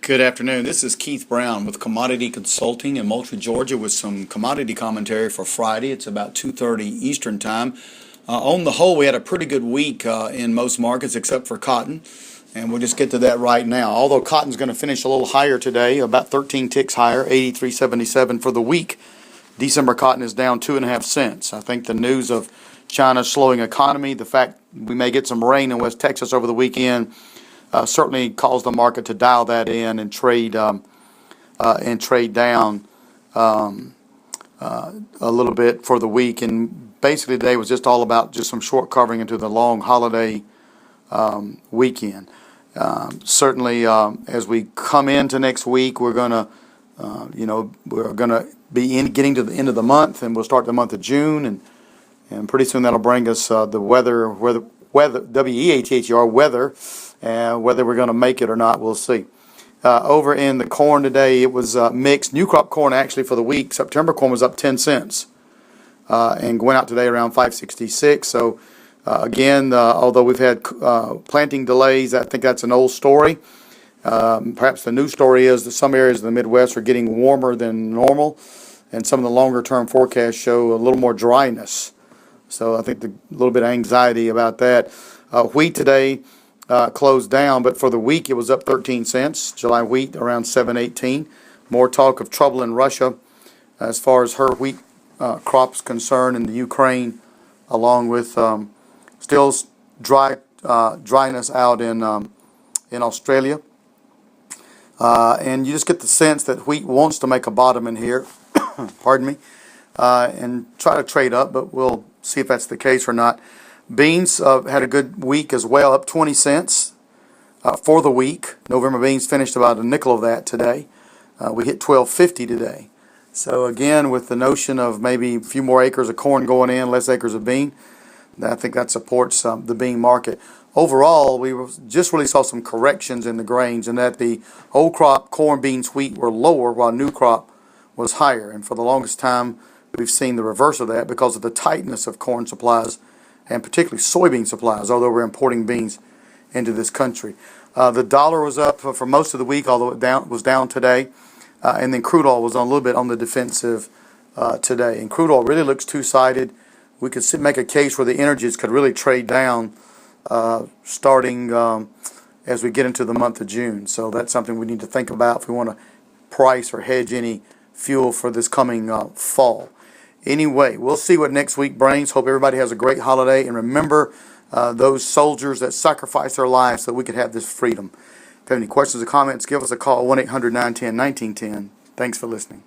Good afternoon. This is Keith Brown with Commodity Consulting in Moultrie, Georgia, with some commodity commentary for Friday. It's about 2:30 Eastern Time. On the whole, we had a pretty good week in most markets except for cotton, and we'll just get to that right now. Although cotton's going to finish a little higher today, about 13 ticks higher, 83.77 for the week. December cotton is down 2.5 cents. I think the news of China's slowing economy, the fact we may get some rain in West Texas over the weekend, certainly caused the market to dial that in and trade down a little bit for the week. And basically today was just all about just some short covering into the long holiday weekend. Certainly, as we come into next week, we're gonna be getting to the end of the month, and we'll start the month of June, and pretty soon that'll bring us the weather, W-E-A-T-H-E-R, weather. And whether we're going to make it or not, we'll see. Over in the corn today, it was mixed. New crop corn actually for the week, September corn was up 10 cents and went out today around 5.66. So again, although we've had planting delays, I think that's an old story. Perhaps the new story is that some areas of the Midwest are getting warmer than normal, and some of the longer term forecasts show a little more dryness. So I think a little bit of anxiety about that. Wheat today closed down, but for the week it was up 13 cents. July wheat around 7.18. More talk of trouble in Russia as far as her wheat crops concerned in the Ukraine, along with still dryness out in Australia. And you just get the sense that wheat wants to make a bottom in here, pardon me, and try to trade up, but we'll see if that's the case or not. Beans had a good week as well, up 20 cents for the week. November beans finished about a nickel of that today. We hit 12.50 today. So again, with the notion of maybe a few more acres of corn going in, less acres of bean, I think that supports the bean market. Overall, we just really saw some corrections in the grains, and that the old crop corn, beans, wheat were lower while new crop was higher. And for the longest time, we've seen the reverse of that because of the tightness of corn supplies, and particularly soybean supplies, although we're importing beans into this country. The dollar was up for most of the week, although it was down today. And then crude oil was a little bit on the defensive today. And crude oil really looks two-sided. We could make a case where the energies could really trade down starting as we get into the month of June. So that's something we need to think about if we want to price or hedge any fuel for this coming fall. Anyway, we'll see what next week brings. Hope everybody has a great holiday. And remember those soldiers that sacrificed their lives so that we could have this freedom. If you have any questions or comments, give us a call, 1-800-910-1910. Thanks for listening.